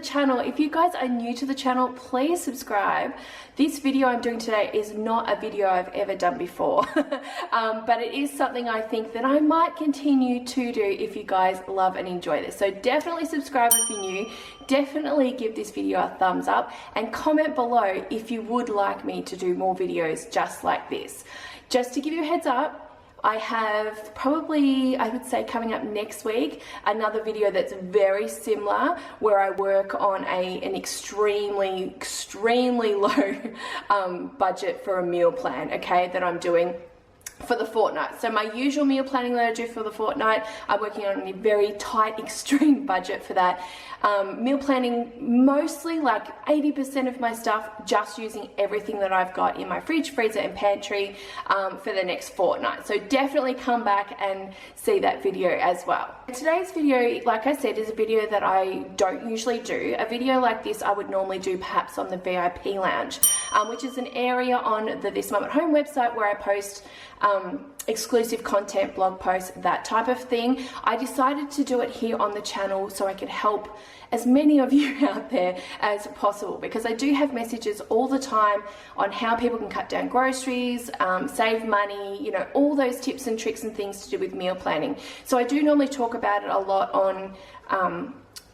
channel. If you guys are new to the channel, please subscribe. This video I'm doing today is not a video I've ever done before, but it is something I think that I might continue to do if you guys love and enjoy this. So definitely subscribe if you're new. Definitely give this video a thumbs up and comment below if you would like me to do more videos just like this. Just to give you a heads up, I have probably, I would say, coming up next week, another video that's very similar where I work on an extremely low budget for a meal plan, okay, that I'm doing for the fortnight. So my usual meal planning that I do for the fortnight, I'm working on a very tight, extreme budget for that. Meal planning, mostly like 80% of my stuff, just using everything that I've got in my fridge, freezer and pantry for the next fortnight. So definitely come back and see that video as well. Today's video, like I said, is a video that I don't usually do. A video like this I would normally do perhaps on the VIP lounge, which is an area on the This Mum at Home website where I post exclusive content, blog posts, that type of thing. I decided to do it here on the channel so I could help as many of you out there as possible, because I do have messages all the time on how people can cut down groceries, save money, you know, all those tips and tricks and things to do with meal planning. So I do normally talk about it a lot on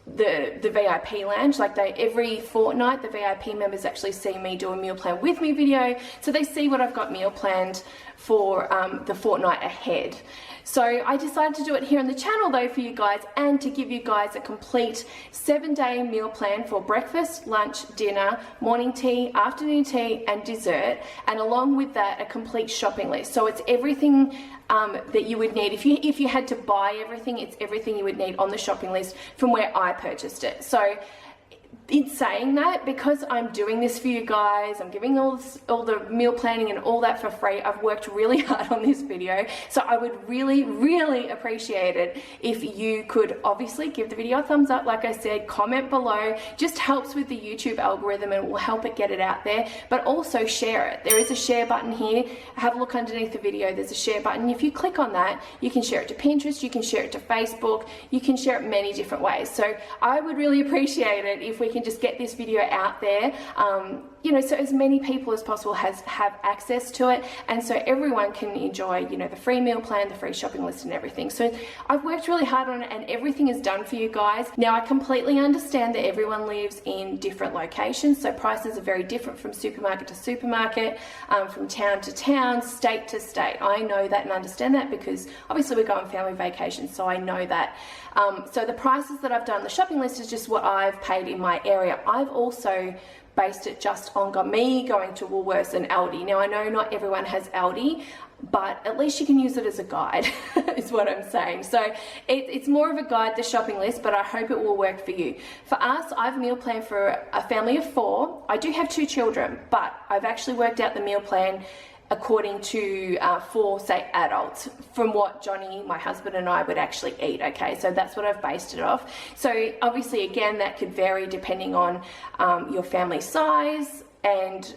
the VIP lounge. Like every fortnight the VIP members actually see me do a meal plan with me video, so they see what I've got meal planned for the fortnight ahead. So I decided to do it here on the channel though for you guys, and to give you guys a complete 7-day meal plan for breakfast, lunch, dinner, morning tea, afternoon tea and dessert, and along with that a complete shopping list. So it's everything that you would need. If you had to buy everything, it's everything you would need on the shopping list from where I purchased it. So in saying that, because I'm doing this for you guys, I'm giving all the meal planning and all that for free, I've worked really hard on this video, so I would really appreciate it if you could obviously give the video a thumbs up, like I said, comment below, just helps with the YouTube algorithm and will help it get it out there, but also share it. There is a share button here. Have a look underneath the video, there's a share button. If you click on that, you can share it to Pinterest, you can share it to Facebook, you can share it many different ways. So I would really appreciate it if we can just get this video out there, you know, so as many people as possible have access to it, and so everyone can enjoy, you know, the free meal plan, the free shopping list and everything. So I've worked really hard on it and everything is done for you guys. Now I completely understand that everyone lives in different locations, so prices are very different from supermarket to supermarket, from town to town, state to state. I know that and understand that because obviously we go on family vacations, so I know that. So the prices that I've done, the shopping list is just what I've paid in my area. I've also based it just on me going to Woolworths and Aldi. Now I know not everyone has Aldi, but at least you can use it as a guide is what I'm saying. So it's more of a guide, the shopping list, but I hope it will work for you. For us, I've meal planned for a family of 4. I do have 2 children, but I've actually worked out the meal plan according to 4, say, adults, from what Johnny, my husband, and I would actually eat, okay? So that's what I've based it off. So obviously, again, that could vary depending on your family size and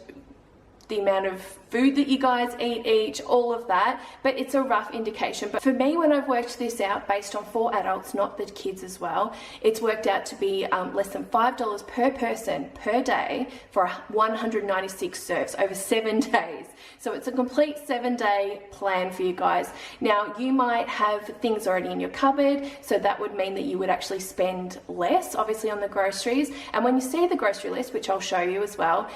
the amount of food that you guys eat each, all of that, but it's a rough indication. But for me, when I've worked this out based on 4 adults, not the kids as well, it's worked out to be less than $5 per person per day for 196 serves over 7 days. So it's a complete 7-day plan for you guys. Now you might have things already in your cupboard, so that would mean that you would actually spend less obviously on the groceries. And when you see the grocery list, which I'll show you as well,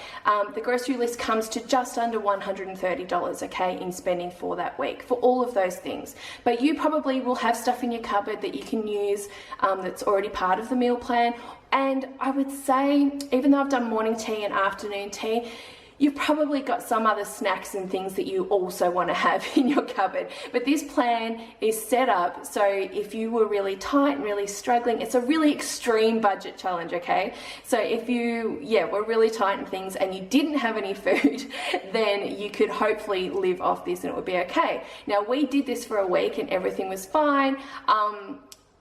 the grocery list comes to just under $130, okay, in spending for that week for all of those things. But you probably will have stuff in your cupboard that you can use that's already part of the meal plan. And I would say, even though I've done morning tea and afternoon tea, you've probably got some other snacks and things that you also want to have in your cupboard. But this plan is set up so if you were really tight and really struggling, it's a really extreme budget challenge, okay? So if you, were really tight and things and you didn't have any food, then you could hopefully live off this and it would be okay. Now we did this for a week and everything was fine.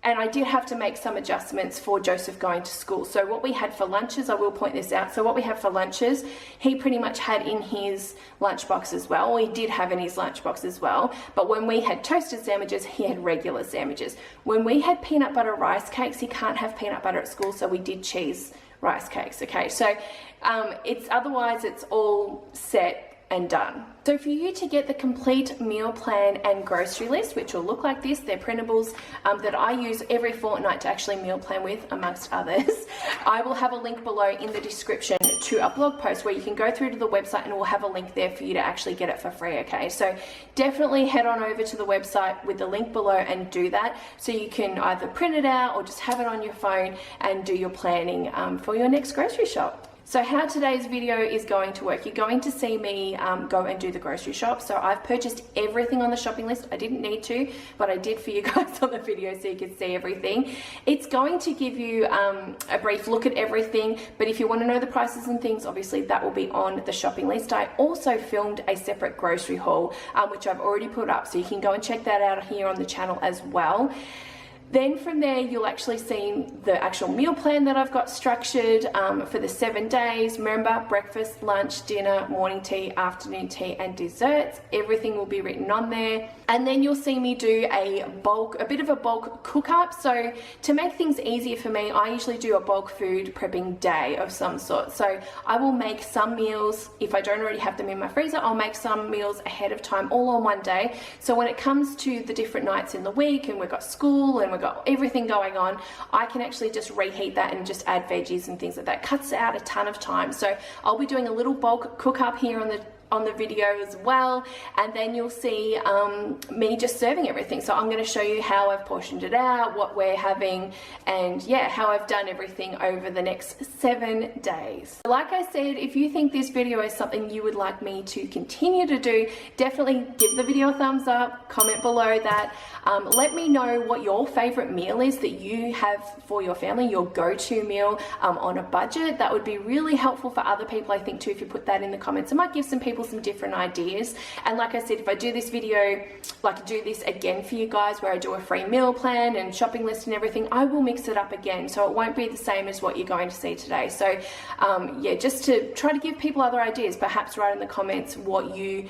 And I did have to make some adjustments for Joseph going to school. So what we had for lunches, I will point this out. So what we have for lunches, he pretty much had in his lunchbox as well. He did have in his lunchbox as well. But when we had toasted sandwiches, he had regular sandwiches. When we had peanut butter rice cakes, he can't have peanut butter at school, so we did cheese rice cakes. Okay, so otherwise it's all set and done. So for you to get the complete meal plan and grocery list, which will look like this, they're printables that I use every fortnight to actually meal plan with, amongst others. I will have a link below in the description to a blog post where you can go through to the website, and we'll have a link there for you to actually get it for free. Okay, so definitely head on over to the website with the link below and do that, so you can either print it out or just have it on your phone and do your planning for your next grocery shop. So how today's video is going to work, you're going to see me go and do the grocery shop. So I've purchased everything on the shopping list. I didn't need to, but I did for you guys on the video so you could see everything. It's going to give you a brief look at everything, but if you want to know the prices and things, obviously that will be on the shopping list. I also filmed a separate grocery haul, which I've already put up, so you can go and check that out here on the channel as well. Then from there, you'll actually see the actual meal plan that I've got structured for the 7 days. Remember, breakfast, lunch, dinner, morning tea, afternoon tea, and desserts. Everything will be written on there. And then you'll see me do a bit of a bulk cook up. So to make things easier for me, I usually do a bulk food prepping day of some sort. So I will make some meals, if I don't already have them in my freezer, I'll make some meals ahead of time, all on one day. So when it comes to the different nights in the week, and we've got school and we've got everything going on, I can actually just reheat that and just add veggies and things like that. Cuts out a ton of time. So I'll be doing a little bulk cook up here on the video as well, and then you'll see me just serving everything. So I'm going to show you how I've portioned it out, what we're having, and yeah, how I've done everything over the next 7 days. Like I said, if you think this video is something you would like me to continue to do, definitely give the video a thumbs up, comment below that. Let me know what your favorite meal is that you have for your family, your go-to meal on a budget. That would be really helpful for other people, I think, too, if you put that in the comments. It might give some people some different ideas. And like I said, if I do this video, like do this again for you guys, where I do a free meal plan and shopping list and everything, I will mix it up again, so it won't be the same as what you're going to see today. So yeah, just to try to give people other ideas, perhaps write in the comments what you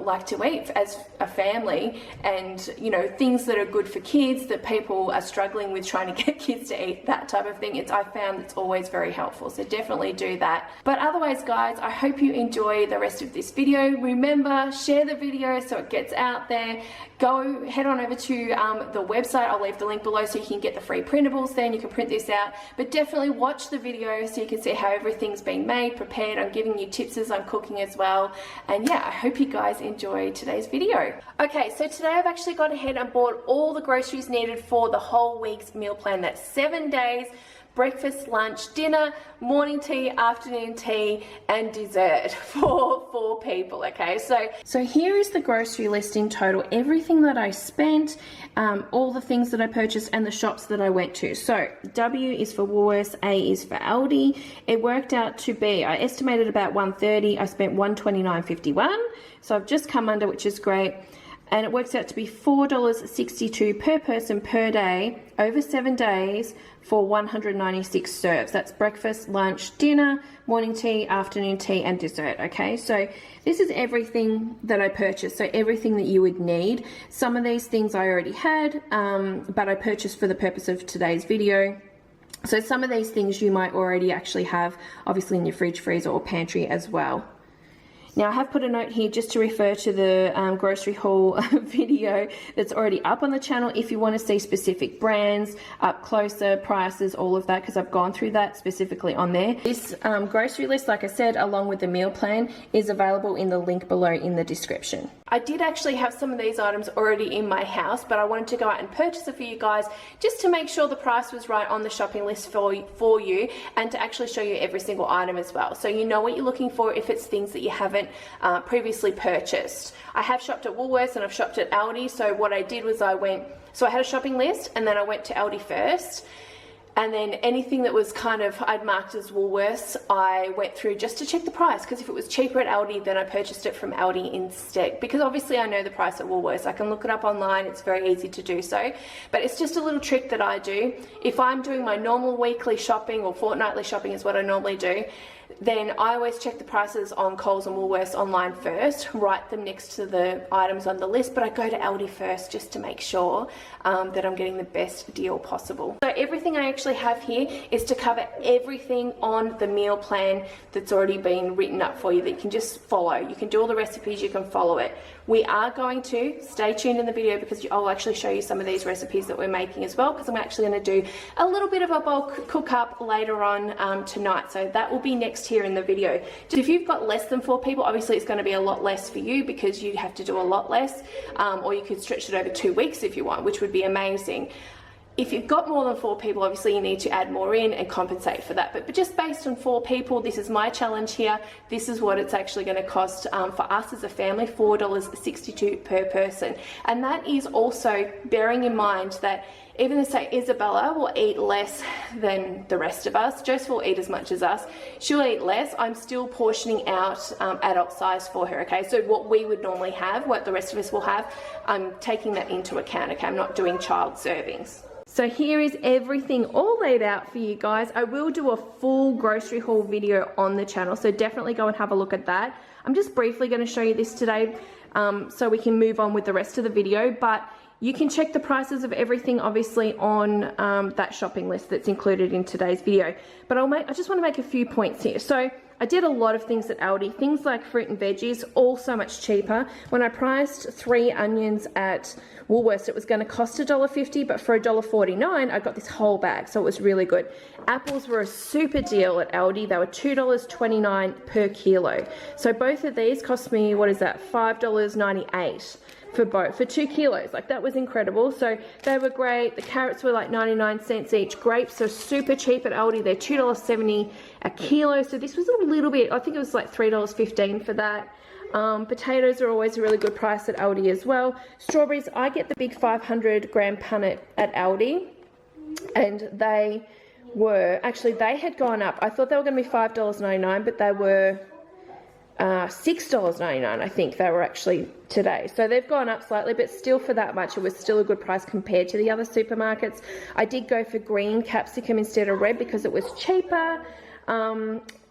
like to eat as a family, and you know, things that are good for kids that people are struggling with trying to get kids to eat, that type of thing. I found it's always very helpful, so definitely do that. But otherwise, guys, I hope you enjoy the rest of this video. Remember, share the video so it gets out there. Go head on over to the website. I'll leave the link below so you can get the free printables there and you can print this out. But definitely watch the video so you can see how everything's been made, prepared. I'm giving you tips as I'm cooking as well. And yeah, I hope you guys enjoy today's video. Okay, so today I've actually gone ahead and bought all the groceries needed for the whole week's meal plan. That's 7 days. Breakfast, lunch, dinner, morning tea, afternoon tea, and dessert for 4 people. Okay, so here is the grocery list in total, everything that I spent, all the things that I purchased, and the shops that I went to. So W is for Woolworths, A is for Aldi. It worked out to be, I estimated about $130. I spent $129.51, so I've just come under, which is great. And it works out to be $4.62 per person per day over 7 days for 196 serves. That's breakfast, lunch, dinner, morning tea, afternoon tea, and dessert. Okay, so this is everything that I purchased, so everything that you would need. Some of these things I already had, but I purchased for the purpose of today's video. So some of these things you might already actually have, obviously, in your fridge, freezer, or pantry as well. Now I have put a note here just to refer to the grocery haul video that's already up on the channel if you want to see specific brands, up closer, prices, all of that, because I've gone through that specifically on there. This grocery list, like I said, along with the meal plan, is available in the link below in the description. I did actually have some of these items already in my house, but I wanted to go out and purchase it for you guys just to make sure the price was right on the shopping list for you, and to actually show you every single item as well, so you know what you're looking for if it's things that you haven't previously purchased. I have shopped at Woolworths and I've shopped at Aldi, so what I did was I had a shopping list, and then I went to Aldi first, and then anything that was kind of I'd marked as Woolworths, I went through just to check the price, because if it was cheaper at Aldi, then I purchased it from Aldi instead, because obviously I know the price at Woolworths. I can look it up online, it's very easy to do so, but it's just a little trick that I do. If I'm doing my normal weekly shopping or fortnightly shopping is what I normally do, then I always check the prices on Coles and Woolworths online first, write them next to the items on the list, but I go to Aldi first just to make sure that I'm getting the best deal possible. So everything I actually have here is to cover everything on the meal plan that's already been written up for you that you can just follow. You can do all the recipes, you can follow it. We are going to stay tuned in the video because I'll actually show you some of these recipes that we're making as well, because I'm actually going to do a little bit of a bulk cook up later on tonight, so that will be next here in the video. If you've got less than 4 people, obviously it's going to be a lot less for you because you have to do a lot less, or you could stretch it over 2 weeks if you want, which would be amazing. If you've got more than 4 people, obviously you need to add more in and compensate for that. But just based on 4 people, this is my challenge here. This is what it's actually going to cost for us as a family, $4.62 per person. And that is also bearing in mind that even though, say, Isabella will eat less than the rest of us, Joseph will eat as much as us, she'll eat less, I'm still portioning out adult size for her, okay? So what we would normally have, what the rest of us will have, I'm taking that into account, okay? I'm not doing child servings. So here is everything all laid out for you guys. I will do a full grocery haul video on the channel, so definitely go and have a look at that. I'm just briefly going to show you this today so we can move on with the rest of the video, but you can check the prices of everything obviously on that shopping list that's included in today's video. But I just want to make a few points here. So I did a lot of things at Aldi, things like fruit and veggies, all so much cheaper. When I priced 3 onions at Woolworths, it was going to cost $1.50, but for $1.49, I got this whole bag, so it was really good. Apples were a super deal at Aldi. They were $2.29 per kilo. So both of these cost me, what is that, $5.98. for 2 kilos. Like, that was incredible. So they were great. The carrots were like 99 cents each. Grapes are super cheap at Aldi. They're $2.70 a kilo. So this was a little bit, I think it was like $3.15 for that. Potatoes are always a really good price at Aldi as well. Strawberries, I get the big 500 gram punnet at Aldi, and they were, actually they had gone up. I thought they were going to be $5.99, but they were $6.99, I think they were actually today. So they've gone up slightly, but still for that much, it was still a good price compared to the other supermarkets. I did go for green capsicum instead of red because it was cheaper.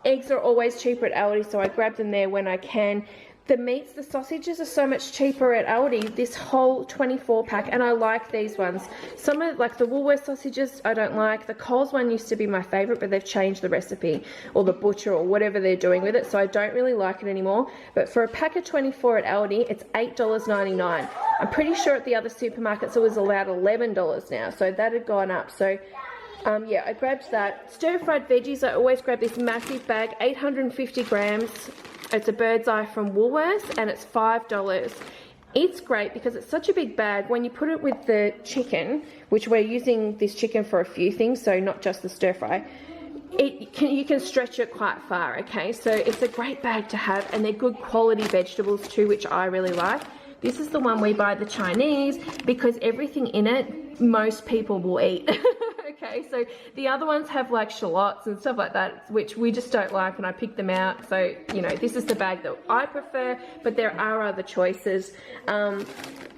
Eggs are always cheaper at Aldi, so I grab them there when I can. The meats, the sausages are so much cheaper at Aldi, this whole 24 pack, and I like these ones. Some of, like the Woolworths sausages, I don't like. The Coles one used to be my favourite, but they've changed the recipe, or the butcher, or whatever they're doing with it, so I don't really like it anymore. But for a pack of 24 at Aldi, it's $8.99. I'm pretty sure at the other supermarkets it was allowed $11 now, so that had gone up. So yeah, I grabbed that. Stir-fried veggies, I always grab this massive bag, 850 grams. It's a bird's eye from Woolworths, and it's $5. It's great because it's such a big bag. When you put it with the chicken, which we're using this chicken for a few things, so not just the stir-fry, you can stretch it quite far, okay? So it's a great bag to have, and they're good quality vegetables too, which I really like. This is the one we buy the Chinese because everything in it, most people will eat. Okay, so the other ones have like shallots and stuff like that, which we just don't like, and I pick them out. So, you know, this is the bag that I prefer, but there are other choices.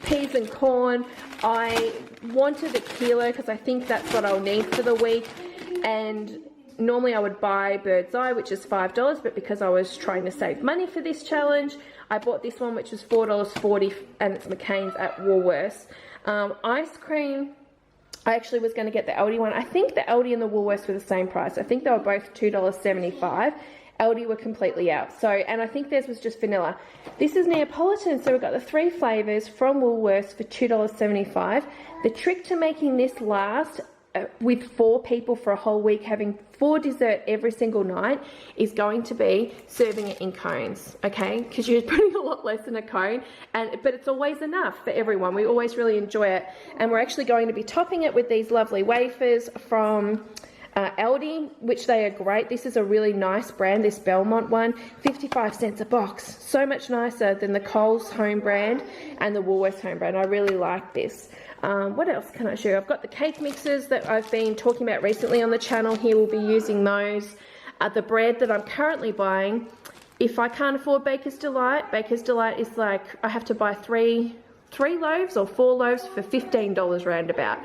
Peas and corn, I wanted a kilo because I think that's what I'll need for the week, and normally I would buy bird's eye, which is $5, but because I was trying to save money for this challenge, I bought this one, which was $4.40, and it's McCain's at Woolworths. Ice cream, I actually was going to get the Aldi one. I think the Aldi and the Woolworths were the same price. I think they were both $2.75. Aldi were completely out. So, and I think theirs was just vanilla. This is Neapolitan, so we've got the 3 flavours from Woolworths for $2.75. The trick to making this last with 4 people for a whole week, having 4 dessert every single night, is going to be serving it in cones, okay? Because you're putting a lot less in a cone, but it's always enough for everyone. We always really enjoy it, and we're actually going to be topping it with these lovely wafers from Aldi, which they are great. This is a really nice brand, this Belmont one, 55 cents a box. So much nicer than the Coles home brand and the Woolworths home brand. I really like this. What else can I show you? I've got the cake mixes that I've been talking about recently on the channel here. We'll be using those. The bread that I'm currently buying, if I can't afford Baker's Delight is like, I have to buy 3 loaves or 4 loaves for $15 roundabout.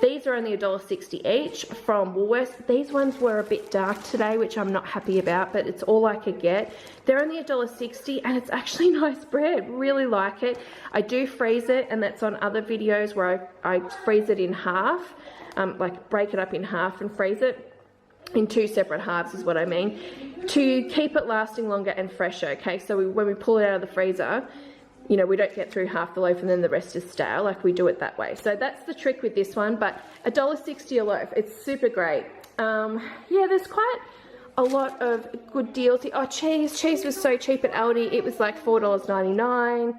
These are only $1.60 each from Woolworths. These ones were a bit dark today, which I'm not happy about, but it's all I could get. They're only $1.60 and it's actually nice bread. Really like it. I do freeze it, and that's on other videos where I freeze it in half, like break it up in half and freeze it in 2 separate halves is what I mean, to keep it lasting longer and fresher. Okay, so when we pull it out of the freezer, you know, we don't get through half the loaf and then the rest is stale, like we do it that way. So that's the trick with this one, but $1.60 a loaf, it's super great. Yeah, there's quite a lot of good deals here. Oh, cheese was so cheap at Aldi, it was like $4.99.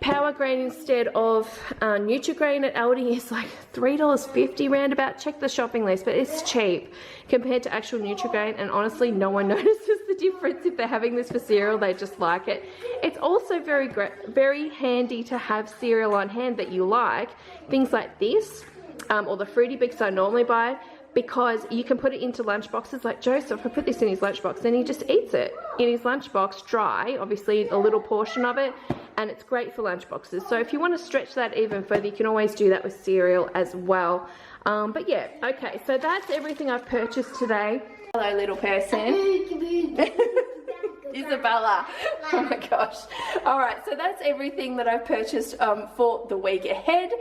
Power grain instead of Nutri-Grain at Aldi is like $3.50 roundabout. Check the shopping list, but it's cheap compared to actual Nutri-Grain, and honestly no one notices the difference. If they're having this for cereal, they just like it. It's also very handy to have cereal on hand that you like, things like this, or the Fruity Bix I normally buy, because you can put it into lunch boxes. Like Joseph, I put this in his lunchbox and he just eats it in his lunchbox dry, obviously a little portion of it, and it's great for lunch boxes. So if you want to stretch that even further, you can always do that with cereal as well. But yeah, okay, so that's everything I've purchased today. Hello, little person. Isabella. Oh my gosh. All right, so that's everything that I've purchased for the week ahead.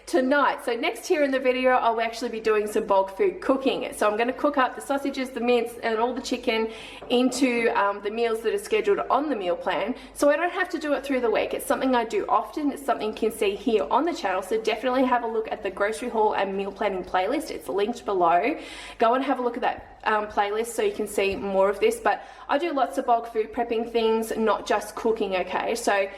Tonight, so next here in the video, I'll actually be doing some bulk food cooking. So I'm going to cook up the sausages, the mince, and all the chicken into the meals that are scheduled on the meal plan, so I don't have to do it through the week. It's something I do often. It's something you can see here on the channel, so definitely have a look at the grocery haul and meal planning playlist. It's linked below. Go and have a look at that playlist so you can see more of this. But I do lots of bulk food prepping things, not just cooking, okay? So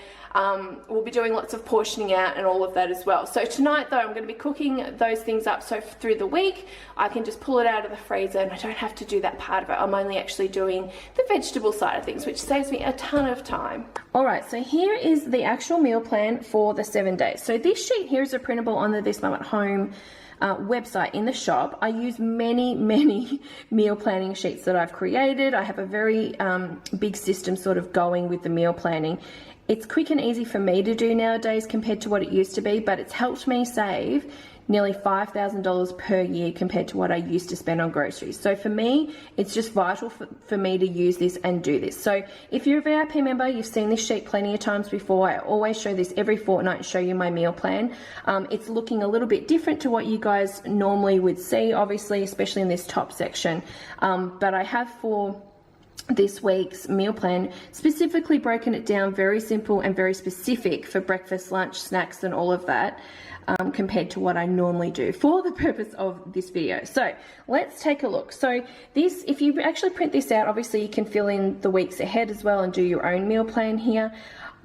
we'll be doing lots of portioning out and all of that as well. So tonight though, I'm going to be cooking those things up, so through the week I can just pull it out of the freezer and I don't have to do that part of it. I'm only actually doing the vegetable side of things, which saves me a ton of time. Alright, so here is the actual meal plan for the 7 days. So this sheet here is a printable on the This Mum at Home website in the shop. I use many meal planning sheets that I've created. I have a very big system sort of going with the meal planning. It's quick and easy for me to do nowadays compared to what it used to be, but it's helped me save nearly $5,000 per year compared to what I used to spend on groceries. So for me, it's just vital for me to use this and do this. So if you're a VIP member, you've seen this sheet plenty of times before. I always show this every fortnight and show you my meal plan. It's looking a little bit different to what you guys normally would see, obviously, especially in this top section. But I have for this week's meal plan specifically broken it down very simple and very specific for breakfast, lunch, snacks, and all of that. Compared to what I normally do for the purpose of this video. So let's take a look. So this, if you actually print this out, obviously you can fill in the weeks ahead as well and do your own meal plan here.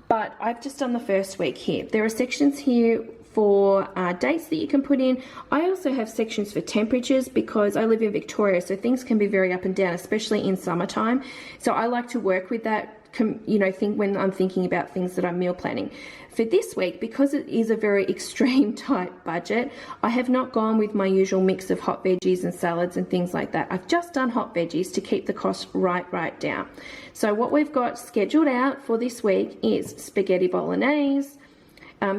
But I've just done the first week here. There are sections here for dates that you can put in. I also have sections for temperatures because I live in Victoria, so things can be very up and down, especially in summertime. So I like to work with that, you know, when I'm thinking about things that I'm meal planning. For this week, because it is a very extreme tight budget, I have not gone with my usual mix of hot veggies and salads and things like that. I've just done hot veggies to keep the cost right down. So what we've got scheduled out for this week is spaghetti bolognese,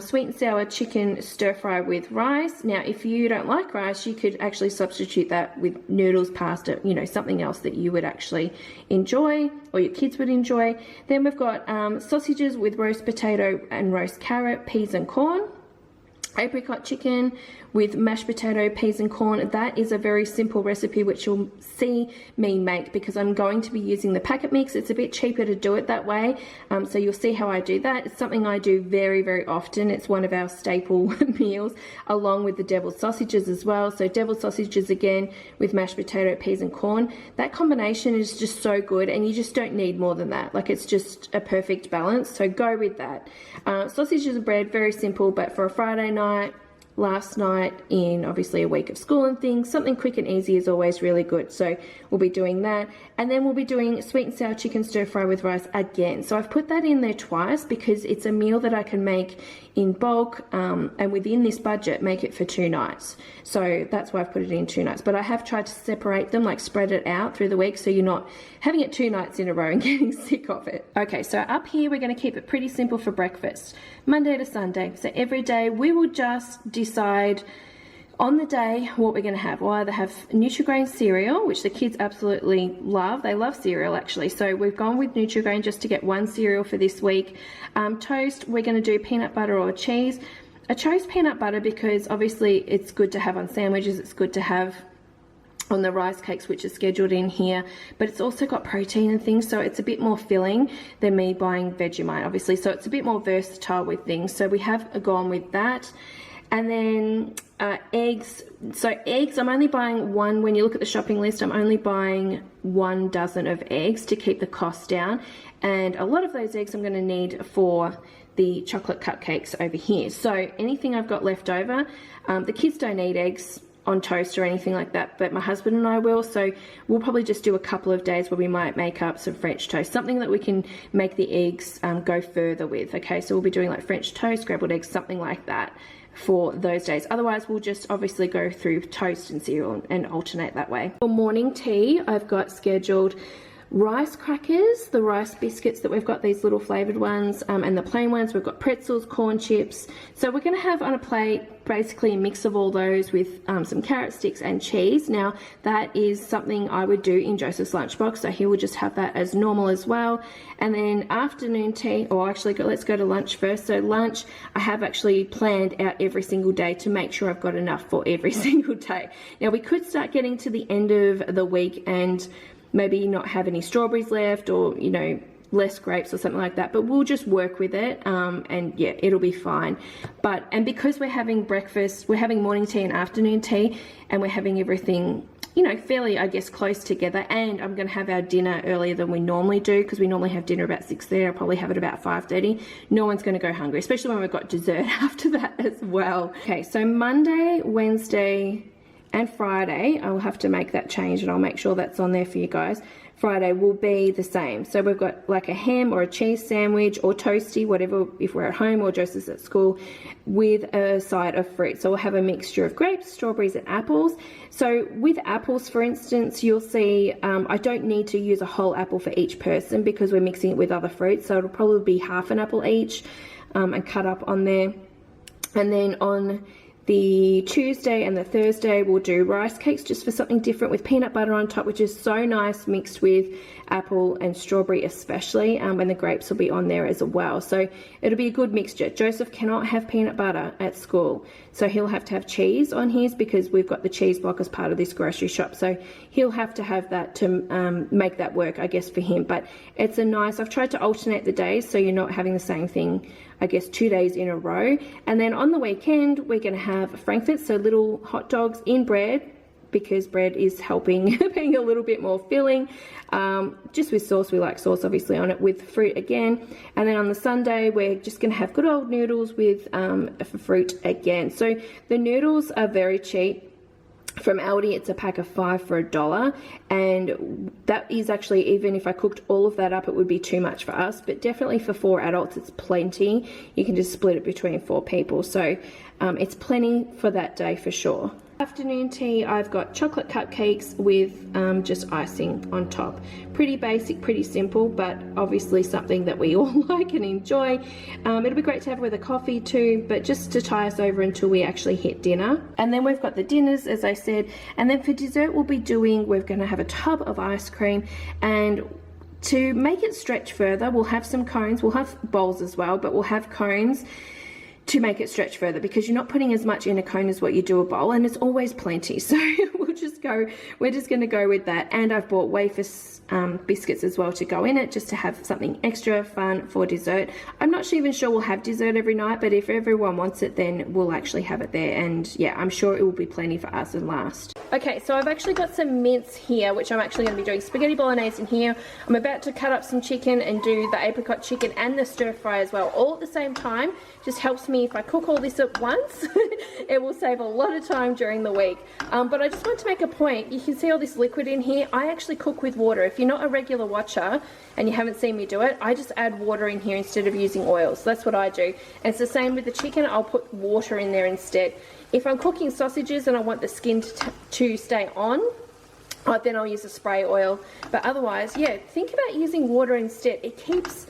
sweet and sour chicken stir fry with rice. Now, if you don't like rice, you could actually substitute that with noodles, pasta, you know, something else that you would actually enjoy or your kids would enjoy. Then we've got sausages with roast potato and roast carrot, peas and corn. Apricot chicken with mashed potato, peas and corn. That is a very simple recipe which you'll see me make because I'm going to be using the packet mix. It's a bit cheaper to do it that way, so you'll see how I do that. It's something I do very often. It's one of our staple meals, along with the deviled sausages as well. So deviled sausages again with mashed potato, peas and corn. That combination is just so good, and you just don't need more than that. Like, it's just a perfect balance, so go with that. Sausages and bread, very simple, but for a Friday night, last night, in obviously a week of school and things, something quick and easy is always really good. So we'll be doing that, and then we'll be doing sweet and sour chicken stir fry with rice again. So I've put that in there twice because it's a meal that I can make in bulk, and within this budget make it for 2 nights. So that's why I've put it in 2 nights, but I have tried to separate them, like spread it out through the week so you're not having it 2 nights in a row and getting sick of it. Okay, so up here we're going to keep it pretty simple for breakfast, Monday to Sunday. So every day we will just decide On the day, what we're going to have, we'll either have Nutri-Grain cereal, which the kids absolutely love. They love cereal, actually. So we've gone with Nutri-Grain just to get one cereal for this week. Toast, we're going to do peanut butter or cheese. I chose peanut butter because obviously it's good to have on sandwiches. It's good to have on the rice cakes, which is scheduled in here, but it's also got protein and things, so it's a bit more filling than me buying Vegemite, obviously. So it's a bit more versatile with things. So we have gone with that. And then eggs. So eggs, I'm only buying one. When you look at the shopping list, I'm only buying 1 dozen of eggs to keep the cost down. And a lot of those eggs I'm going to need for the chocolate cupcakes over here. So anything I've got left over, the kids don't eat eggs on toast or anything like that, but my husband and I will, so we'll probably just do a couple of days where we might make up some French toast, something that we can make the eggs go further with. Okay, so we'll be doing like French toast, scrambled eggs, something like that for those days. Otherwise, we'll just obviously go through toast and cereal and alternate that way. For morning tea, I've got scheduled rice crackers, the rice biscuits that we've got, these little flavored ones, and the plain ones. We've got pretzels, corn chips. So we're going to have on a plate basically a mix of all those with some carrot sticks and cheese. Now that is something I would do in Joseph's lunchbox, so he will just have that as normal as well. And then afternoon tea, or actually let's go to lunch first. So lunch, I have actually planned out every single day to make sure I've got enough for every single day. Now we could start getting to the end of the week and maybe not have any strawberries left, or, you know, less grapes or something like that, but we'll just work with it, and yeah, it'll be fine. And because we're having breakfast, we're having morning tea and afternoon tea, and we're having everything, you know, fairly, I guess, close together, and I'm going to have our dinner earlier than we normally do, because we normally have dinner about 6:30. I'll probably have it about 5:30. No one's going to go hungry, especially when we've got dessert after that as well. Okay, so Monday, Wednesday and Friday, I'll have to make that change, and I'll make sure that's on there for you guys. Friday will be the same. So we've got like a ham or a cheese sandwich or toasty, whatever, if we're at home or Joseph's at school, with a side of fruit. So we'll have a mixture of grapes, strawberries and apples. So with apples, for instance, you'll see I don't need to use a whole apple for each person because we're mixing it with other fruits. So it'll probably be half an apple each, and cut up on there. And then on the Tuesday and the Thursday, we'll do rice cakes just for something different with peanut butter on top, which is so nice, mixed with apple and strawberry especially, and the grapes will be on there as well. So it'll be a good mixture. Joseph cannot have peanut butter at school, so he'll have to have cheese on his, because we've got the cheese block as part of this grocery shop. So he'll have to have that to make that work, I guess, for him. But it's a nice, I've tried to alternate the days so you're not having the same thing, I guess, 2 days in a row. And then on the weekend, we're going to have frankfurts, so little hot dogs in bread, because bread is helping being a little bit more filling. Just with sauce, we like sauce obviously on it, with fruit again. And then on the Sunday, we're just going to have good old noodles with fruit again. So the noodles are very cheap. From Aldi, it's a pack of 5 for $1, and that is actually, even if I cooked all of that up, it would be too much for us, but definitely for 4 adults, it's plenty. You can just split it between 4 people, so it's plenty for that day for sure. Afternoon tea, I've got chocolate cupcakes with just icing on top. Pretty basic, pretty simple, but obviously something that we all like and enjoy. It'll be great to have with a coffee too, but just to tie us over until we actually hit dinner. And then we've got the dinners, as I said, and then for dessert we're going to have a tub of ice cream, and to make it stretch further, we'll have some cones. We'll have bowls as well, but we'll have cones to make it stretch further, because you're not putting as much in a cone as what you do a bowl, and it's always plenty. So we're just going to go with that. And I've bought wafer biscuits as well to go in it, just to have something extra fun for dessert. I'm not even sure we'll have dessert every night, but if everyone wants it, then we'll actually have it there. And yeah, I'm sure it will be plenty for us and last. Okay, so I've actually got some mince here, which I'm actually going to be doing spaghetti bolognese in here. I'm about to cut up some chicken and do the apricot chicken and the stir fry as well, all at the same time. Just helps me if I cook all this at once. It will save a lot of time during the week. But I just want to make a point. You can see all this liquid in here. I actually cook with water. If you're not a regular watcher and you haven't seen me do it, I just add water in here instead of using oil. So that's what I do. And it's the same with the chicken. I'll put water in there instead. If I'm cooking sausages and I want the skin to stay on, then I'll use a spray oil. But otherwise, yeah, think about using water instead. It keeps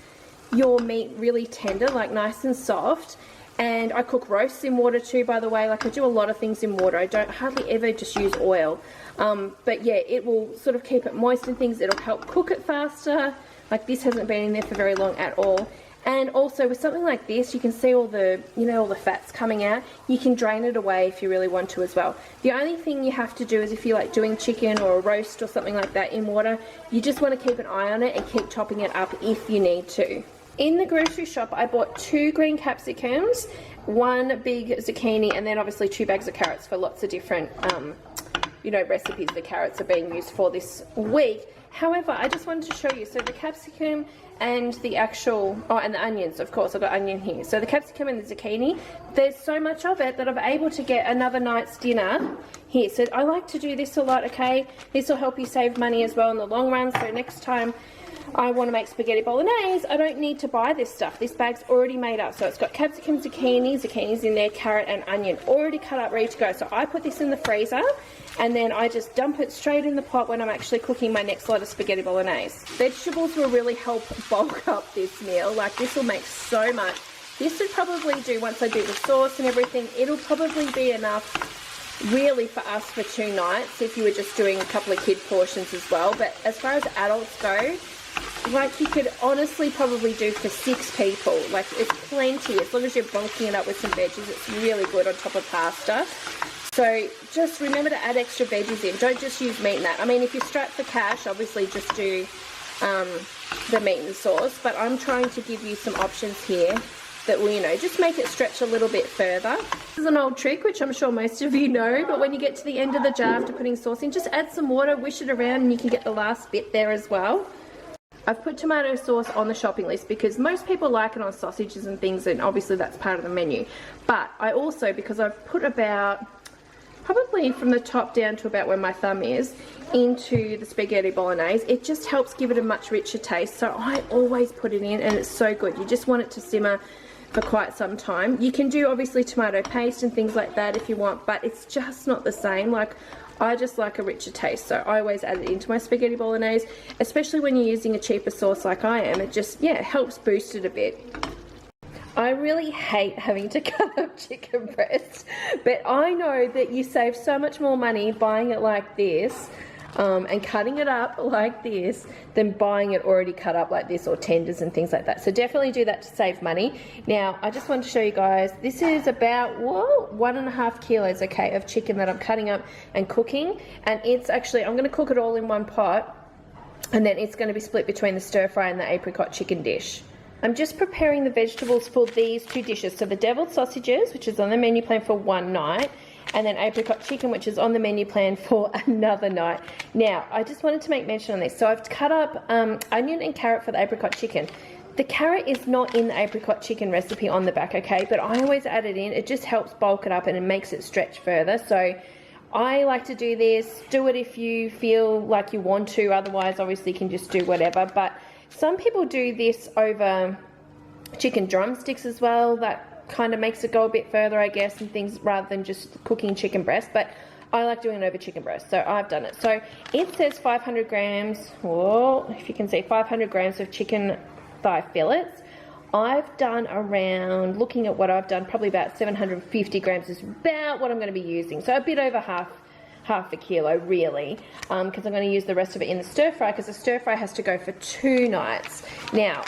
your meat really tender, like nice and soft, And I cook roasts in water too, by the way. Like, I do a lot of things in water. I don't hardly ever just use oil. But yeah, it will sort of keep it moist and things. It'll help cook it faster. Like, this hasn't been in there for very long at all. And also with something like this, you can see all the, you know, all the fats coming out. You can drain it away if you really want to as well. The only thing you have to do is, if you like doing chicken or a roast or something like that in water, you just want to keep an eye on it and keep chopping it up if you need to. In the grocery shop, I bought 2 green capsicums, 1 big zucchini, and then obviously 2 bags of carrots for lots of different, you know, recipes the carrots are being used for this week. However, I just wanted to show you, so the capsicum and the actual, oh, and the onions, of course, I've got onion here. So the capsicum and the zucchini, there's so much of it that I'm able to get another night's dinner here. So I like to do this a lot, okay? This will help you save money as well in the long run. So next time I want to make spaghetti bolognese, I don't need to buy this stuff. This bag's already made up. So it's got capsicum, zucchini's in there, carrot and onion, already cut up, ready to go. So I put this in the freezer, and then I just dump it straight in the pot when I'm actually cooking my next lot of spaghetti bolognese. Vegetables will really help bulk up this meal. Like, this will make so much. This would probably do, once I do the sauce and everything, it'll probably be enough really for us for 2 nights if you were just doing a couple of kid portions as well. But as far as adults go, like, you could honestly probably do for 6 people. Like, it's plenty. As long as you're bulking it up with some veggies, it's really good on top of pasta. So just remember to add extra veggies in. Don't just use meat in that. I mean, if you're strapped for cash, obviously just do the meat and the sauce. But I'm trying to give you some options here that will, you know, just make it stretch a little bit further. This is an old trick, which I'm sure most of you know, but when you get to the end of the jar after putting sauce in, just add some water, wish it around, and you can get the last bit there as well. I've put tomato sauce on the shopping list because most people like it on sausages and things, and obviously that's part of the menu. But I also, because I've put about, probably from the top down to about where my thumb is, into the spaghetti bolognese, it just helps give it a much richer taste. So I always put it in, and it's so good. You just want it to simmer for quite some time. You can do obviously tomato paste and things like that if you want, but it's just not the same. Like, I just like a richer taste, so I always add it into my spaghetti bolognese, especially when you're using a cheaper sauce like I am. It just, yeah, helps boost it a bit. I really hate having to cut up chicken breast, but I know that you save so much more money buying it like this and cutting it up like this than buying it already cut up like this, or tenders and things like that. So definitely do that to save money. Now, I just wanted to show you guys, this is about, whoa, 1.5 kilos, okay, of chicken that I'm cutting up and cooking. And it's actually, I'm going to cook it all in one pot, and then it's going to be split between the stir fry and the apricot chicken dish. I'm just preparing the vegetables for these 2 dishes. So the deviled sausages, which is on the menu plan for 1 night, and then apricot chicken, which is on the menu plan for another night. Now, I just wanted to make mention on this. So I've cut up onion and carrot for the apricot chicken. The carrot is not in the apricot chicken recipe on the back, okay? But I always add it in. It just helps bulk it up and it makes it stretch further. So I like to do this. Do it if you feel like you want to. Otherwise, obviously, you can just do whatever. But some people do this over chicken drumsticks as well. That kind of makes it go a bit further, I guess, and things, rather than just cooking chicken breast. But I like doing it over chicken breast, so I've done it. So it says 500 grams, or if you can see, 500 grams of chicken thigh fillets. I've done around, looking at what I've done, probably about 750 grams is about what I'm going to be using. So a bit over half a kilo, really, because I'm going to use the rest of it in the stir fry, because the stir fry has to go for 2 nights. Now,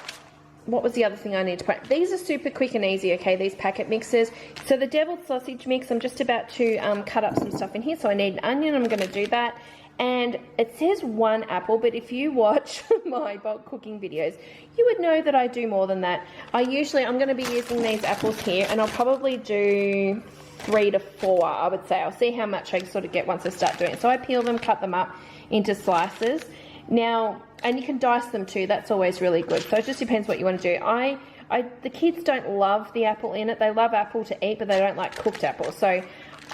what was the other thing I need to put? These are super quick and easy, okay, these packet mixes. So the deviled sausage mix, I'm just about to cut up some stuff in here. So I need an onion, I'm going to do that. And it says 1 apple, but if you watch my bulk cooking videos, you would know that I do more than that. I'm going to be using these apples here, and I'll probably do 3 to 4, I would say. I'll see how much I sort of get once I start doing it. So I peel them, cut them up into slices. Now, and you can dice them too, that's always really good. So it just depends what you want to do. The kids don't love the apple in it. They love apple to eat, but they don't like cooked apple. So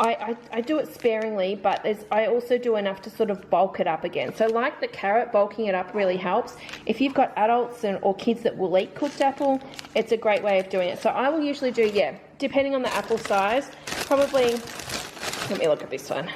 I do it sparingly, but I also do enough to sort of bulk it up again. So like the carrot, bulking it up really helps. If you've got adults or kids that will eat cooked apple, it's a great way of doing it. So I will usually do, yeah, depending on the apple size, probably, let me look at this one.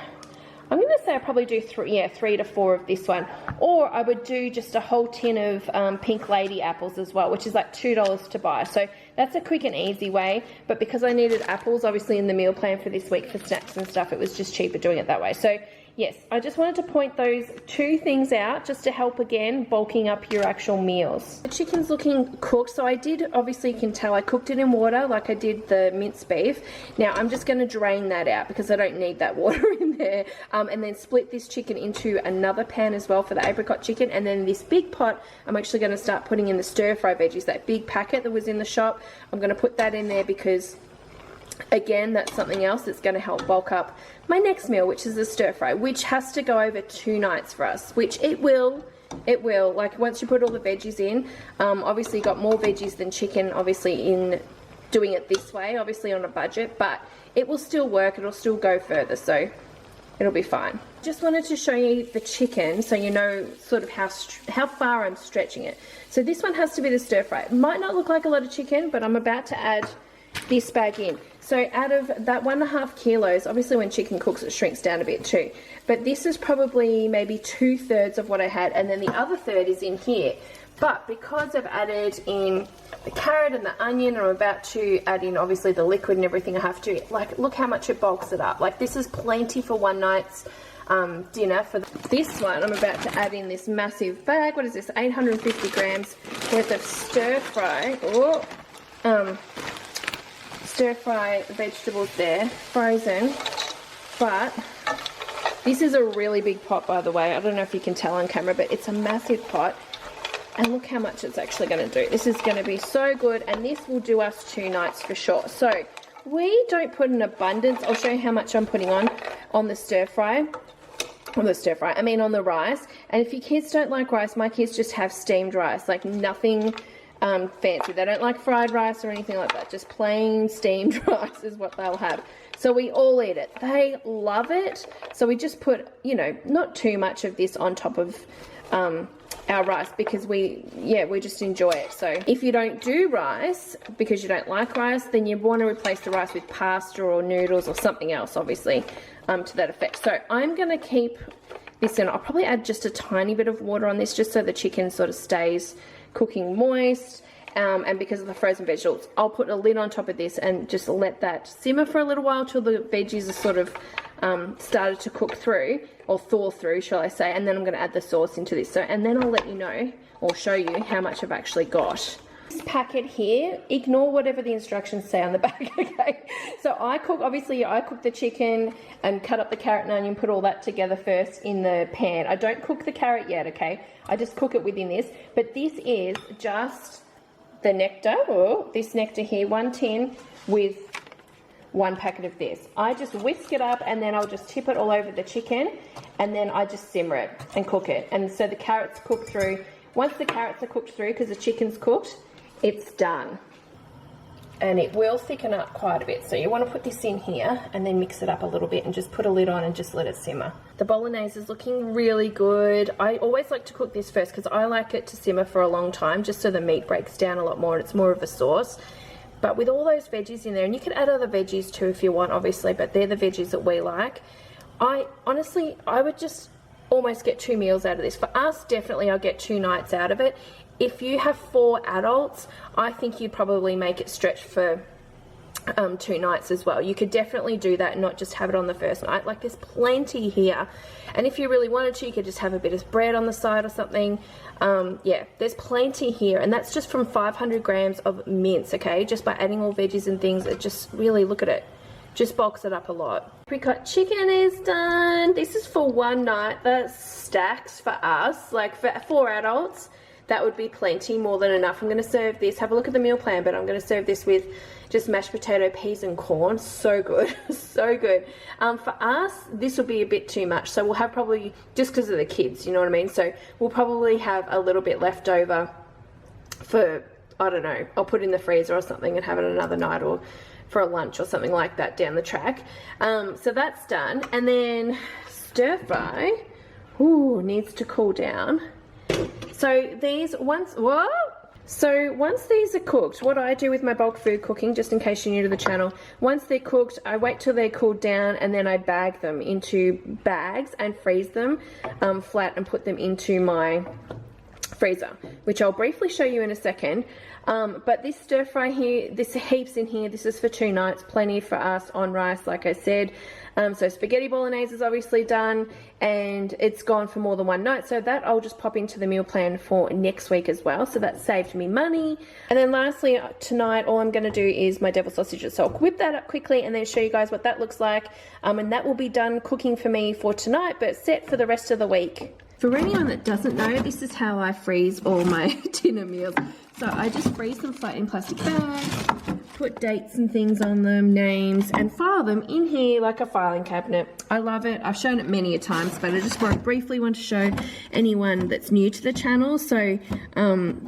I'm going to say I probably do 3 to 4 of this one. Or I would do just a whole tin of Pink Lady apples as well, which is like $2 to buy. So that's a quick and easy way. But because I needed apples, obviously in the meal plan for this week for snacks and stuff, it was just cheaper doing it that way. So yes, I just wanted to point those 2 things out just to help, again, bulking up your actual meals. The chicken's looking cooked, so I did, obviously you can tell, I cooked it in water like I did the minced beef. Now I'm just going to drain that out because I don't need that water in there. And then split this chicken into another pan as well for the apricot chicken. And then this big pot, I'm actually going to start putting in the stir-fry veggies, that big packet that was in the shop. I'm going to put that in there because, again, that's something else that's going to help bulk up my next meal, which is the stir fry, which has to go over 2 nights for us, which it will, like once you put all the veggies in. Obviously got more veggies than chicken, obviously, in doing it this way, obviously on a budget, but it will still work, it'll still go further, so it'll be fine. Just wanted to show you the chicken so you know sort of how far I'm stretching it. So this one has to be the stir fry. It might not look like a lot of chicken, but I'm about to add this bag in. So out of that 1.5 kilos, obviously when chicken cooks it shrinks down a bit too, but this is probably maybe 2/3 of what I had, and then the other third is in here. But because I've added in the carrot and the onion, and I'm about to add in obviously the liquid and everything, I have to, like, look how much it bulks it up. Like, this is plenty for one night's dinner. For this one, I'm about to add in this massive bag. What is this? 850 grams worth of stir fry. Stir fry vegetables there, frozen. But this is a really big pot, by the way. I don't know if you can tell on camera, but it's a massive pot. And look how much it's actually going to do. This is going to be so good, and this will do us 2 nights for sure. So we don't put an abundance. I'll show you how much I'm putting on the stir fry. On the rice. And if your kids don't like rice, my kids just have steamed rice, like nothing fancy. They don't like fried rice or anything like that. Just plain steamed rice is what they'll have. So we all eat it. They love it. So we just put, you know, not too much of this on top of our rice because we just enjoy it. So if you don't do rice because you don't like rice, then you want to replace the rice with pasta or noodles or something else, obviously, to that effect. So I'm going to keep this in. I'll probably add just a tiny bit of water on this just so the chicken sort of stays cooking moist. And because of the frozen vegetables, I'll put a lid on top of this and just let that simmer for a little while till the veggies are sort of started to cook through, or thaw through, shall I say, and then I'm going to add the sauce into this. So, and then I'll let you know, or show you how much I've actually got. This packet here, ignore whatever the instructions say on the back, okay? So I cook the chicken and cut up the carrot and onion, put all that together first in the pan. I don't cook the carrot yet, okay? I just cook it within this, but this is just the nectar, or this nectar here, 1 tin with 1 packet of this. I just whisk it up and then I'll just tip it all over the chicken, and then I just simmer it and cook it. And so the carrots cook through. Once the carrots are cooked through, because the chicken's cooked, it's done. And it will thicken up quite a bit. So you want to put this in here and then mix it up a little bit and just put a lid on and just let it simmer. The Bolognese is looking really good. I always like to cook this first because I like it to simmer for a long time, just so the meat breaks down a lot more and it's more of a sauce. But with all those veggies in there, and you can add other veggies too if you want, obviously, but they're the veggies that we like. I would just almost get 2 meals out of this. For us, definitely I'll get 2 nights out of it. If you have 4 adults, I think you'd probably make it stretch for 2 nights as well. You could definitely do that and not just have it on the first night. Like, there's plenty here. And if you really wanted to, you could just have a bit of bread on the side or something. Yeah, there's plenty here. And that's just from 500 grams of mince, okay? Just by adding all veggies and things, it just really, look at it, just bulks it up a lot. Apricot chicken is done. This is for 1 night. That's stacks for us. Like, for 4 adults, that would be plenty, more than enough. I'm going to serve this. Have a look at the meal plan, but I'm going to serve this with just mashed potato, peas and corn. So good. So good. For us, this will be a bit too much. So we'll have probably, just because of the kids, you know what I mean? So we'll probably have a little bit left over for, I don't know, I'll put it in the freezer or something and have it another night, or for a lunch or something like that down the track. So that's done. And then stir fry, ooh, needs to cool down. So these ones, what? So once these are cooked, what I do with my bulk food cooking, just in case you're new to the channel, once they're cooked, I wait till they're cooled down and then I bag them into bags and freeze them flat and put them into my freezer, which I'll briefly show you in a second. But this stir fry here, this heaps in here, this is for 2 nights, plenty for us on rice, like I said. So spaghetti bolognese is obviously done and it's gone for more than 1 night, so that I'll just pop into the meal plan for next week as well, so that saved me money. And then lastly, tonight all I'm going to do is my devil sausages, so I'll whip that up quickly and then show you guys what that looks like, and that will be done cooking for me for tonight, but set for the rest of the week. For anyone that doesn't know, this is how I freeze all my dinner meals. So I just freeze them flat in plastic bags, put dates and things on them, names, and file them in here like a filing cabinet. I love it. I've shown it many a times, but I just briefly want to show anyone that's new to the channel, so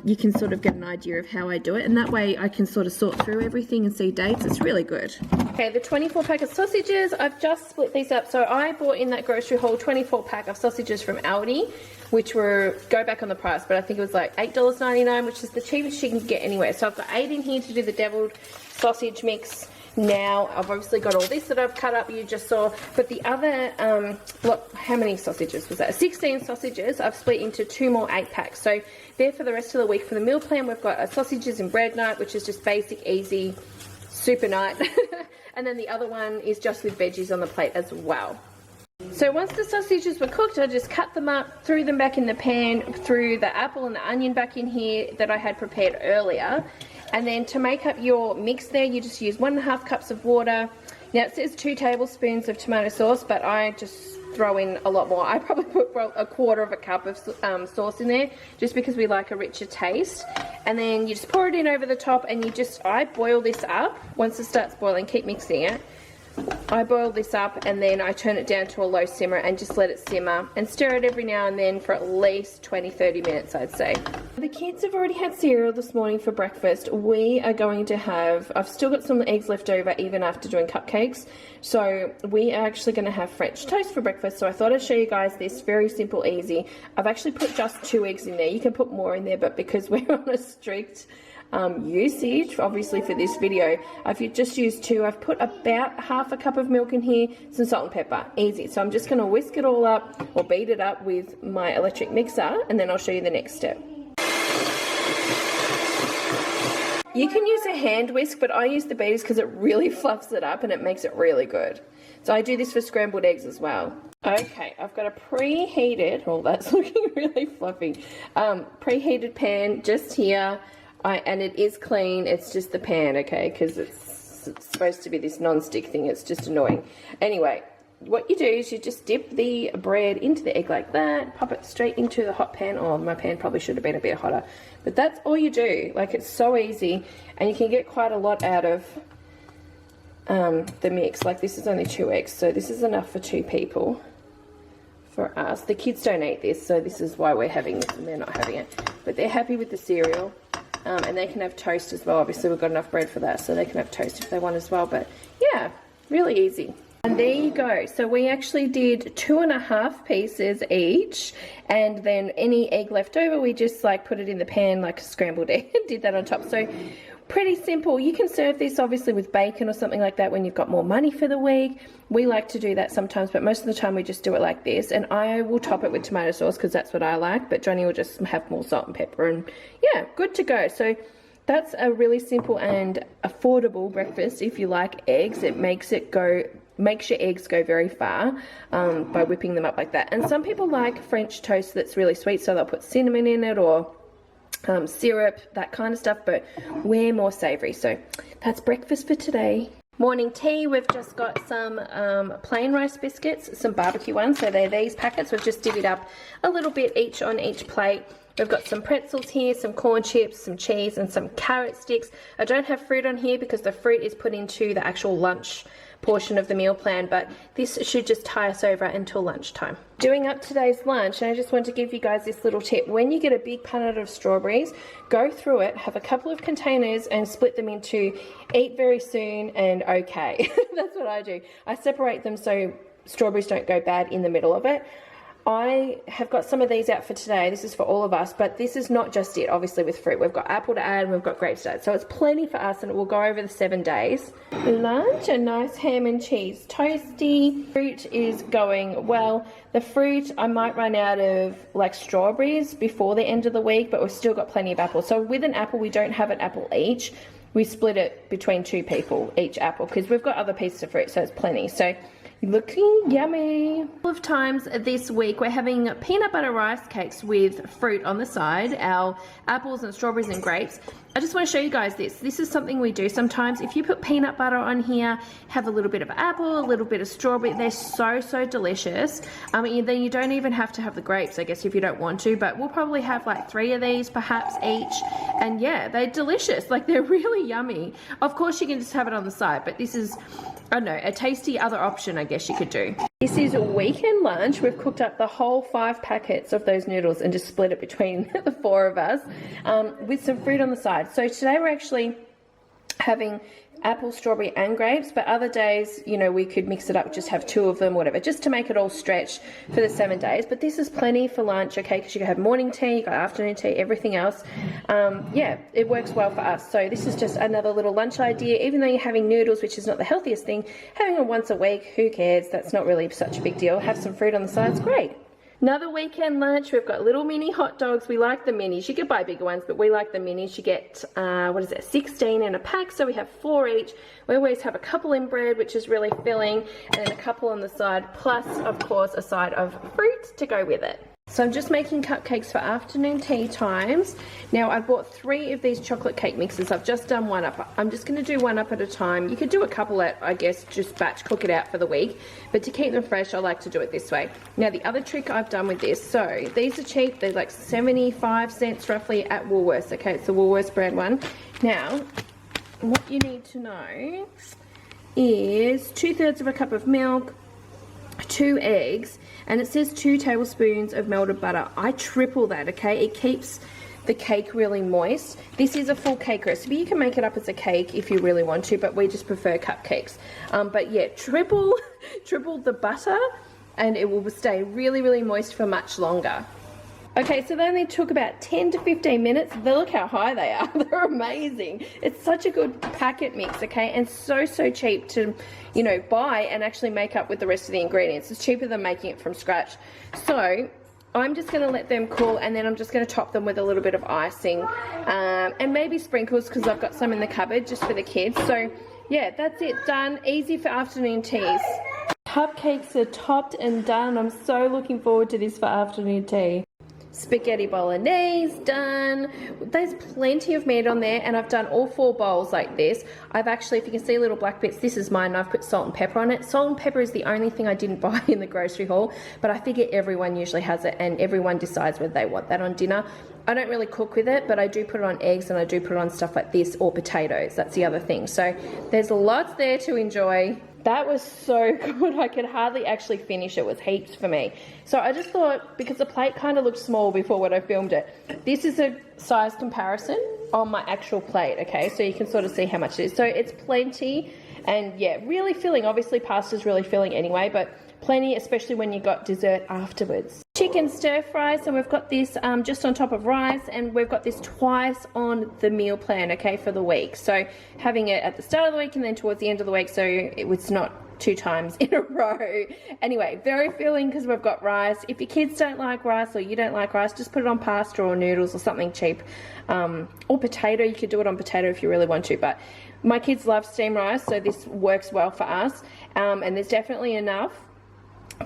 you can sort of get an idea of how I do it, and that way I can sort of sort through everything and see dates. It's really good. Okay, the 24 pack of sausages, I've just split these up. So I bought in that grocery haul 24 pack of sausages from Aldi, which were, go back on the price, but I think it was like $8.99, which is the cheapest you can get anywhere. So I've got 8 in here to do the deviled sausage mix. Now I've obviously got all this that I've cut up, you just saw, but the other, look, how many sausages was that? 16 sausages I've split into 2 more 8 packs. So there for the rest of the week. For the meal plan, we've got a sausages and bread night, which is just basic, easy, super night. And then the other one is just with veggies on the plate as well. So once the sausages were cooked, I just cut them up, threw them back in the pan, threw the apple and the onion back in here that I had prepared earlier. And then to make up your mix there, you just use 1.5 cups of water. Now it says 2 tablespoons of tomato sauce, but I just throw in a lot more. I probably put 1/4 cup of sauce in there, just because we like a richer taste. And then you just pour it in over the top, and I boil this up. Once it starts boiling, keep mixing it. I boil this up and then I turn it down to a low simmer and just let it simmer and stir it every now and then for at least 20-30 minutes, I'd say. The kids have already had cereal this morning for breakfast. We are going to have, I've still got some eggs left over even after doing cupcakes, so we are actually going to have French toast for breakfast. So I thought I'd show you guys this, very simple, easy. I've actually put just 2 eggs in there. You can put more in there, but because we're on a strict usage, obviously, for this video, I've just used 2. I've put about 1/2 cup of milk in here, some salt and pepper, easy. So I'm just going to whisk it all up or beat it up with my electric mixer, and then I'll show you the next step. You can use a hand whisk, but I use the beaters because it really fluffs it up and it makes it really good. So I do this for scrambled eggs as well. Okay, I've got a preheated, oh that's looking really fluffy, preheated pan just here. And it is clean, it's just the pan, okay, because it's supposed to be this non-stick thing, it's just annoying. Anyway, what you do is you just dip the bread into the egg like that, pop it straight into the hot pan. Oh, my pan probably should have been a bit hotter. But that's all you do, like it's so easy, and you can get quite a lot out of the mix. Like this is only 2 eggs, so this is enough for 2 people. For us, the kids don't eat this, so this is why we're having this and they're not having it. But they're happy with the cereal. And they can have toast as well. Obviously we've got enough bread for that, so they can have toast if they want as well. But yeah, really easy. And there you go. So we actually did 2.5 pieces each, and then any egg left over we just like put it in the pan like a scrambled egg and did that on top. So pretty simple. You can serve this obviously with bacon or something like that when you've got more money for the week. We like to do that sometimes, but most of the time we just do it like this, and I will top it with tomato sauce because that's what I like, but Johnny will just have more salt and pepper, and yeah, good to go. So that's a really simple and affordable breakfast. If you like eggs, it makes your eggs go very far by whipping them up like that. And some people like French toast that's really sweet, so they'll put cinnamon in it or syrup, that kind of stuff, but we're more savory. So that's breakfast for today. Morning tea, we've just got some plain rice biscuits, some barbecue ones, so they're these packets. We've just divvied up a little bit each on each plate. We've got some pretzels here, some corn chips, some cheese, and some carrot sticks. I don't have fruit on here because the fruit is put into the actual lunch portion of the meal plan, but this should just tie us over until lunchtime. Doing up today's lunch, and I just want to give you guys this little tip. When you get a big punnet of strawberries, go through it, have a couple of containers and split them into eat very soon and okay. That's what I do. I separate them so strawberries don't go bad in the middle of it. I have got some of these out for today. This is for all of us, but this is not just it, obviously, with fruit. We've got apple to add and we've got grapes to add. So it's plenty for us, and it will go over the 7 days. Lunch, a nice ham and cheese toasty. Fruit is going well. The fruit, I might run out of like strawberries before the end of the week, but we've still got plenty of apples. So with an apple, we don't have an apple each. We split it between 2 people, each apple, because we've got other pieces of fruit, so it's plenty. So looking yummy. A couple of times this week we're having peanut butter rice cakes with fruit on the side, our apples and strawberries and grapes. I just want to show you guys this. This is something we do sometimes. If you put peanut butter on here, have a little bit of apple, a little bit of strawberry, they're so delicious. Then you don't even have to have the grapes, I guess, if you don't want to, but we'll probably have like 3 of these perhaps each. And yeah, they're delicious. Like, they're really yummy. Of course you can just have it on the side, but this is, I don't know, a tasty other option I guess you could do. This is a weekend lunch. We've cooked up the whole 5 packets of those noodles and just split it between the 4 of us, with some fruit on the side. So today we're actually having apple, strawberry and grapes, but other days, you know, we could mix it up, just have 2 of them, whatever, just to make it all stretch for the 7 days. But this is plenty for lunch, okay, because you can have morning tea, you got afternoon tea, everything else. Yeah, it works well for us. So this is just another little lunch idea. Even though you're having noodles, which is not the healthiest thing, having them once a week, who cares? That's not really such a big deal. Have some fruit on the side, it's great. Another weekend lunch, we've got little mini hot dogs. We like the minis. You could buy bigger ones, but we like the minis. You get, 16 in a pack, so we have 4 each. We always have a couple in bread, which is really filling, and then a couple on the side, plus, of course, a side of fruit to go with it. So I'm just making cupcakes for afternoon tea times. Now I bought 3 of these chocolate cake mixes. I've just done 1 up. I'm just going to do 1 up at a time. You could do a couple at, I guess, just batch cook it out for the week. But to keep them fresh, I like to do it this way. Now the other trick I've done with this, so these are cheap. They're like 75 cents roughly at Woolworths. Okay, it's the Woolworths brand one. Now, what you need to know is 2/3 of a cup of milk, 2 eggs, and it says 2 tablespoons of melted butter. I triple that, okay? It keeps the cake really moist. This is a full cake recipe. You can make it up as a cake if you really want to, but we just prefer cupcakes. But yeah, triple the butter, and it will stay really moist for much longer. Okay, so they only took about 10 to 15 minutes. Look how high they are. They're amazing. It's such a good packet mix, okay, and so cheap to, you know, buy and actually make up with the rest of the ingredients. It's cheaper than making it from scratch. So I'm just going to let them cool, and then I'm just going to top them with a little bit of icing, and maybe sprinkles, because I've got some in the cupboard just for the kids. So yeah, that's it, done. Easy for afternoon teas. Cupcakes are topped and done. I'm so looking forward to this for afternoon tea. Spaghetti bolognese done. There's plenty of meat on there, and I've done all 4 bowls like this. I've actually, if you can see little black bits, this is mine. I've put salt and pepper on it. Salt and pepper is the only thing I didn't buy in the grocery haul, but I figure everyone usually has it, and everyone decides whether they want that on dinner. I don't really cook with it, but I do put it on eggs, and I do put it on stuff like this, or potatoes. That's the other thing. So there's lots there to enjoy. That was so good. I could hardly actually finish it. It was heaps for me. So I just thought, because the plate kind of looked small before when I filmed it, this is a size comparison on my actual plate, okay? So you can sort of see how much it is. So it's plenty, and yeah, really filling. Obviously pasta's really filling anyway, but plenty, especially when you got dessert afterwards. Chicken stir fry, so we've got this just on top of rice, and we've got this twice on the meal plan, okay, for the week. So having it at the start of the week and then towards the end of the week, so it was not 2 times in a row. Anyway, very filling because we've got rice. If your kids don't like rice, or you don't like rice, just put it on pasta or noodles or something cheap, or potato. You could do it on potato if you really want to, but my kids love steamed rice, so this works well for us, and there's definitely enough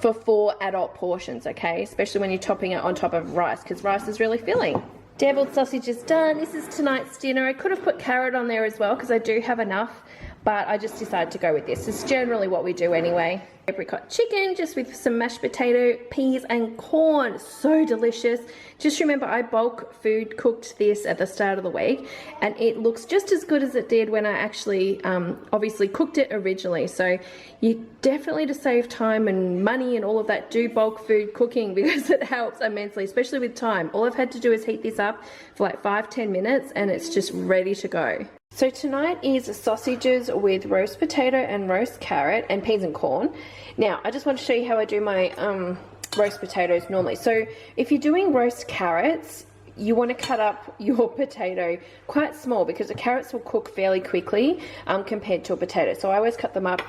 for 4 adult portions, okay, especially when you're topping it on top of rice, because rice is really filling. Deviled sausage is done. This is tonight's dinner. I could have put carrot on there as well, because I do have enough, but I just decided to go with this. It's generally what we do anyway. Apricot chicken, just with some mashed potato, peas and corn. So delicious. Just remember, I bulk food cooked this at the start of the week, and it looks just as good as it did when I actually obviously cooked it originally. So you definitely, to save time and money and all of that, do bulk food cooking, because it helps immensely, especially with time. All I've had to do is heat this up for like 5-10 minutes, and it's just ready to go. So tonight is sausages with roast potato and roast carrot and peas and corn. Now, I just want to show you how I do my roast potatoes normally. So if you're doing roast carrots, you want to cut up your potato quite small because the carrots will cook fairly quickly compared to a potato. So I always cut them up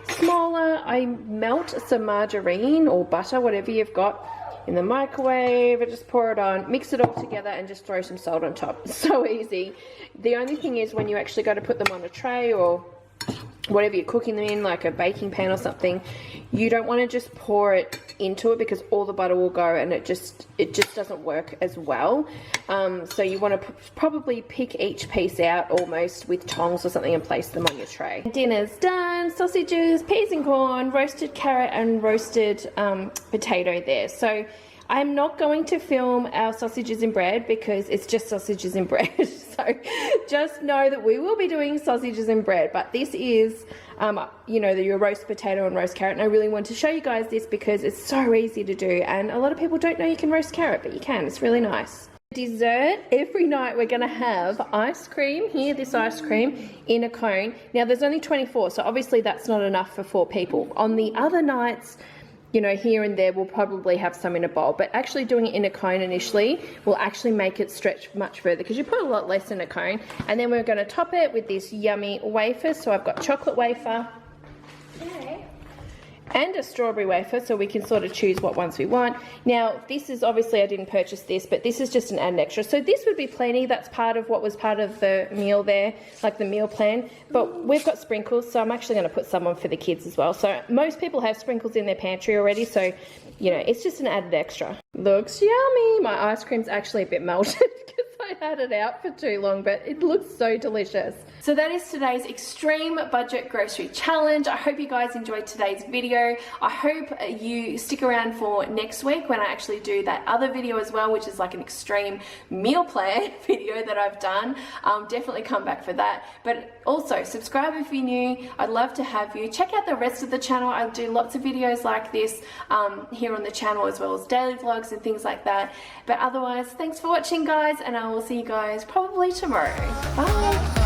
smaller. I melt some margarine or butter, whatever you've got, in the microwave. I just pour it on, mix it all together, and just throw some salt on top. It's so easy. The only thing is when you actually go to put them on a tray or whatever you're cooking them in, like a baking pan or something, you don't want to just pour it into it because all the butter will go and it just doesn't work as well. So you want to probably pick each piece out almost with tongs or something and place them on your tray. Dinner's done. Sausages, peas and corn, roasted carrot and roasted potato there. So I'm not going to film our sausages in bread because it's just sausages in bread. So just know that we will be doing sausages in bread, but this is, you know, your roast potato and roast carrot. And I really want to show you guys this because it's so easy to do. And a lot of people don't know you can roast carrot, but you can. It's really nice. Dessert, every night we're going to have ice cream. Here, this ice cream in a cone. Now there's only 24, so obviously that's not enough for 4 people. On the other nights, you know, here and there we'll probably have some in a bowl, but actually doing it in a cone initially will actually make it stretch much further because you put a lot less in a cone. And then we're going to top it with this yummy wafer. So I've got chocolate wafer and a strawberry wafer, so we can sort of choose what ones we want. Now this is obviously, I didn't purchase this, but this is just an added extra, so this would be plenty. That's part of what was part of the meal there, like the meal plan. But we've got sprinkles, so I'm actually going to put some on for the kids as well. So most people have sprinkles in their pantry already, so you know, it's just an added extra. Looks yummy. My ice cream's actually a bit melted because I had it out for too long, but it looks so delicious. So that is today's extreme budget grocery challenge. I hope you guys enjoyed today's video. I hope you stick around for next week when I actually do that other video as well, which is like an extreme meal plan video that I've done. Definitely come back for that. But also subscribe if you're new. I'd love to have you. Check out the rest of the channel. I do lots of videos like this here on the channel, as well as daily vlogs and things like that. But otherwise, thanks for watching guys, and I will see you guys probably tomorrow. Bye.